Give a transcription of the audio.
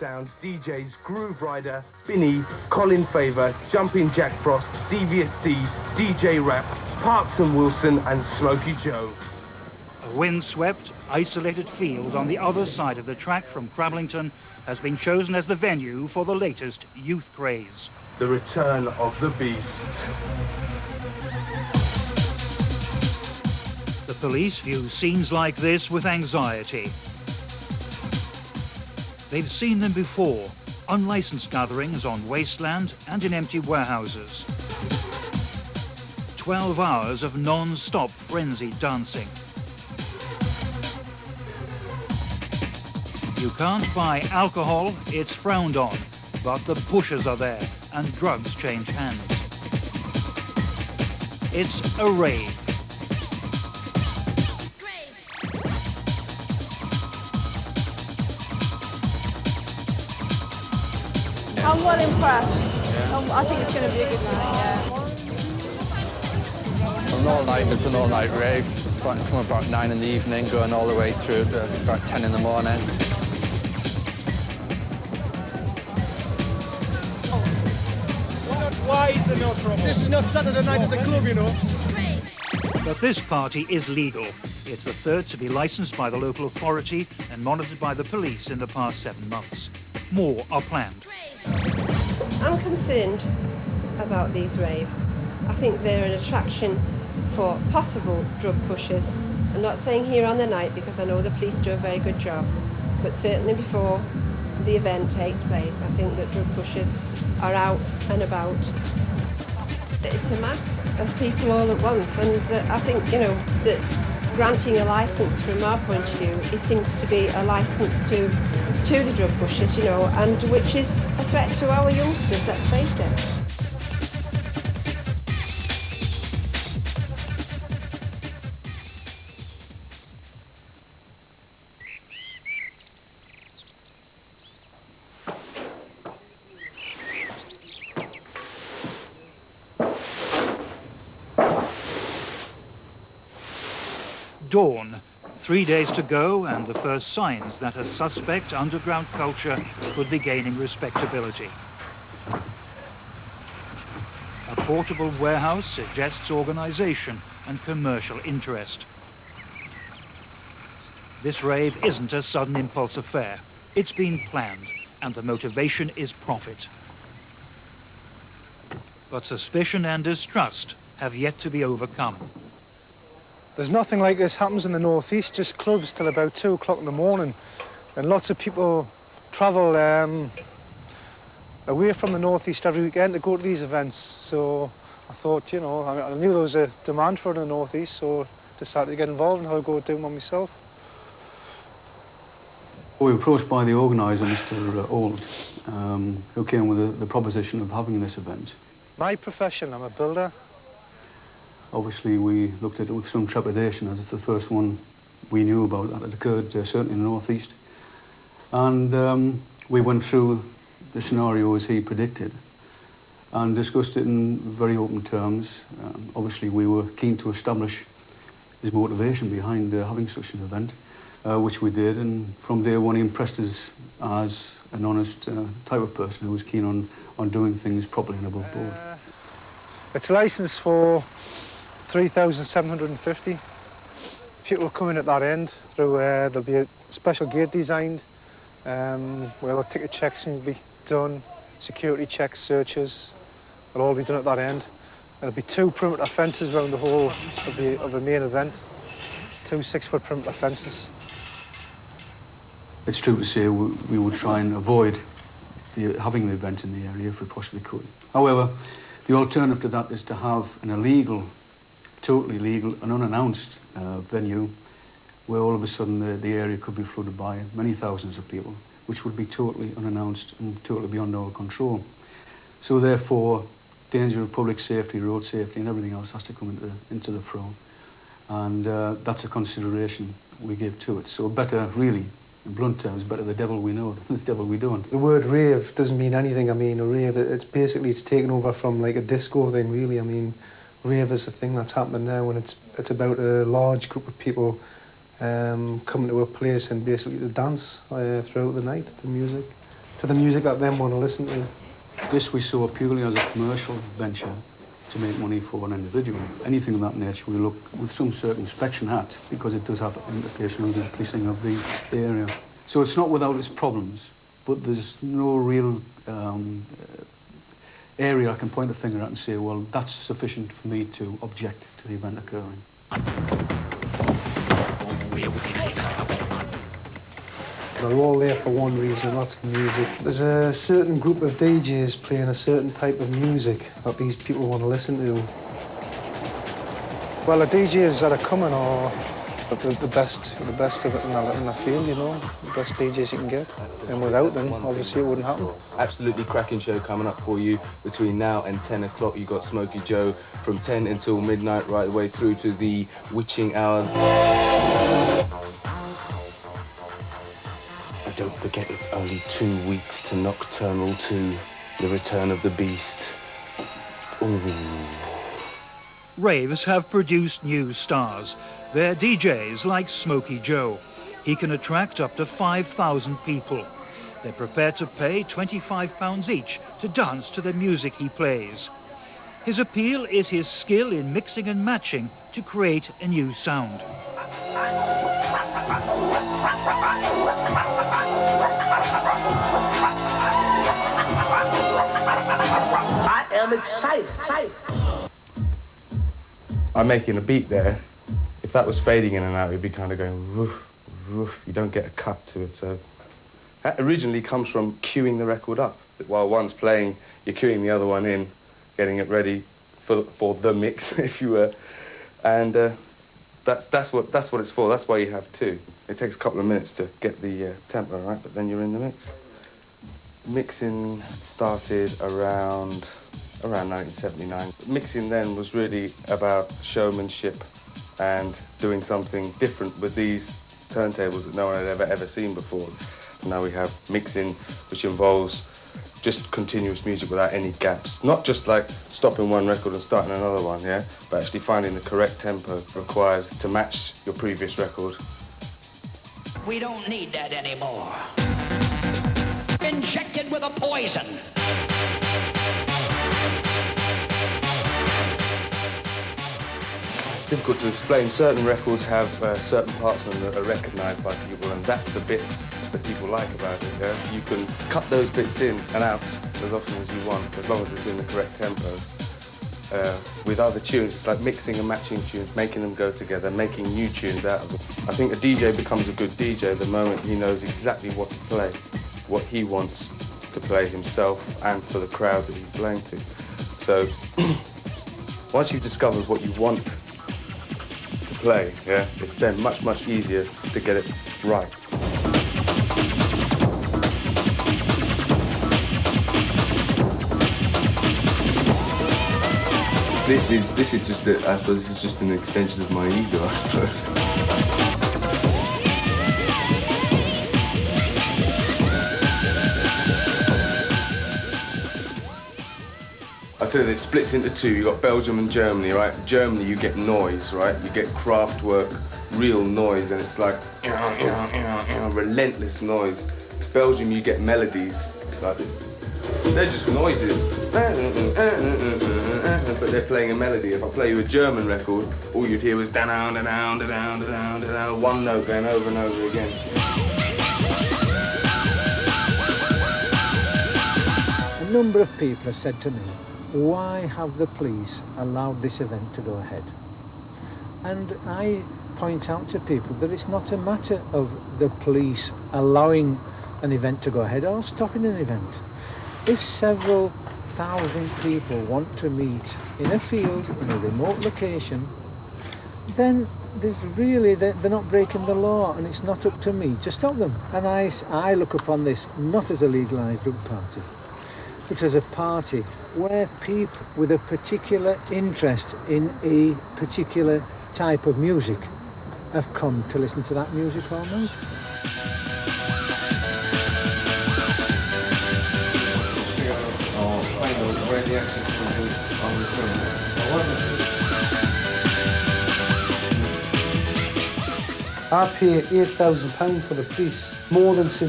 sound DJs Groove Rider, Binny, Colin Favor, Jumping Jack Frost, Devious D, DJ Rap, Parks and Wilson and Smokey Joe. A windswept, isolated field on the other side of the track from Crablington has been chosen as the venue for the latest youth craze. The return of the beast. The police view scenes like this with anxiety. They've seen them before, unlicensed gatherings on wasteland and in empty warehouses. 12 hours of non-stop frenzied dancing. You can't buy alcohol, it's frowned on, but the pushers are there and drugs change hands. It's a rave. I'm well impressed. Yeah. I think it's going to be a good night, yeah. An all-night, it's an all-night rave. It's starting from about 9 in the evening, going all the way through to about 10 in the morning. Why is there no trouble? This is not Saturday night at the club, you know. But this party is legal. It's the third to be licensed by the local authority and monitored by the police in the past 7 months. More are planned. I'm concerned about these raves. I think they're an attraction for possible drug pushers. I'm not saying here on the night because I know the police do a very good job, but certainly before the event takes place, I think that drug pushers are out and about. It's a mass of people all at once, and I think, you know, that granting a licence from our point of view, it seems to be a licence to the drug pushers, you know, and which is a threat to our youngsters, let's face it. Dawn. 3 days to go and the first signs that a suspect underground culture could be gaining respectability. A portable warehouse suggests organisation and commercial interest. This rave isn't a sudden impulse affair. It's been planned, and the motivation is profit. But suspicion and distrust have yet to be overcome. There's nothing like this happens in the northeast, just clubs till about 2 o'clock in the morning. And lots of people travel away from the northeast every weekend to go to these events. So I thought, you know, I knew there was a demand for it in the northeast, so decided to get involved and I'll go do one myself. We were approached by the organiser, Mr. Old, who came with the proposition of having this event. My profession, I'm a builder. Obviously, we looked at it with some trepidation, as it's the first one we knew about that had occurred, certainly in the northeast. And we went through the scenario as he predicted and discussed it in very open terms. Obviously, we were keen to establish his motivation behind having such an event, which we did. And from day one, he impressed us as an honest type of person who was keen on doing things properly and above board. It's licensed for 3,750. People will come in at that end through there'll be a special gate designed where the ticket checks can be done, security checks, searches, will all be done at that end. There'll be 2 perimeter fences around the whole of the main event, 2 6-foot perimeter fences. It's true to say we would try and avoid having the event in the area if we possibly could. However, the alternative to that is to have an illegal, totally legal and unannounced venue where all of a sudden the area could be flooded by many thousands of people, which would be totally unannounced and totally beyond our control. So therefore, danger of public safety, road safety and everything else has to come into the fray. And that's a consideration we give to it. So better, really, in blunt terms, better the devil we know than the devil we don't. The word rave doesn't mean anything. I mean, a rave, it's taken over from like a disco thing, really. I mean, rave is a thing that's happening now, and it's about a large group of people coming to a place and basically to dance throughout the night, the music. to the music that them want to listen to. This we saw purely as a commercial venture to make money for an individual. Anything of that nature we look with some circumspection at, because it does have implication on the policing of the area. So it's not without its problems, but there's no real area I can point a finger at and say, well, that's sufficient for me to object to the event occurring. They're all there for one reason, that's music. There's a certain group of DJs playing a certain type of music that these people want to listen to. Well, the DJs that are coming are the best of it in the field, you know, the best DJs you can get. And without them, obviously, it wouldn't happen. Absolutely cracking show coming up for you between now and 10 o'clock. You've got Smokey Joe from 10 until midnight, right the way through to the witching hour. And don't forget, it's only 2 weeks to Nocturnal 2, the return of the beast. Ooh. Raves have produced new stars. They're DJs like Smokey Joe. He can attract up to 5,000 people. They're prepared to pay £25 each to dance to the music he plays. His appeal is his skill in mixing and matching to create a new sound. I am excited. I'm making a beat there. If that was fading in and out, it'd be kind of going woof, woof. You don't get a cut to it. So that originally comes from queuing the record up. While one's playing, you're queuing the other one in, getting it ready for the mix, if you were. And that's what it's for. That's why you have two. It takes a couple of minutes to get the tempo right, but then you're in the mix. Mixing started around 1979. Mixing then was really about showmanship and doing something different with these turntables that no one had ever seen before. Now we have mixing, which involves just continuous music without any gaps. Not just like stopping one record and starting another one, yeah? But actually finding the correct tempo required to match your previous record. We don't need that anymore. Injected with a poison. It's difficult to explain. Certain records have certain parts of them that are recognised by people, and that's the bit that people like about it, yeah? You can cut those bits in and out as often as you want, as long as it's in the correct tempo. With other tunes, it's like mixing and matching tunes, making them go together, making new tunes out of them. I think a DJ becomes a good DJ the moment he knows exactly what to play, what he wants to play himself and for the crowd that he's playing to. So, once you've discovered what you want to play, yeah, it's then much, much easier to get it right. This is just I suppose this is just an extension of my ego, I suppose. I tell you, it splits into two. You've got Belgium and Germany, right? Germany, you get noise, right? You get craft work, real noise, and it's like relentless noise. Belgium, you get melodies like this. They're just noises, but they're playing a melody. If I play you a German record, all you'd hear was down, down, down, down, down, down, one note going over and over again. A number of people have said to me, why have the police allowed this event to go ahead? And I point out to people that it's not a matter of the police allowing an event to go ahead or stopping an event. If several thousand people want to meet in a field, in a remote location, then they're not breaking the law, and it's not up to me to stop them. And I look upon this not as a legalised drug party, but as a party where people with a particular interest in a particular type of music have come to listen to that music all night. Where the exit will be on the film. I pay £8,000 for the police, more than St.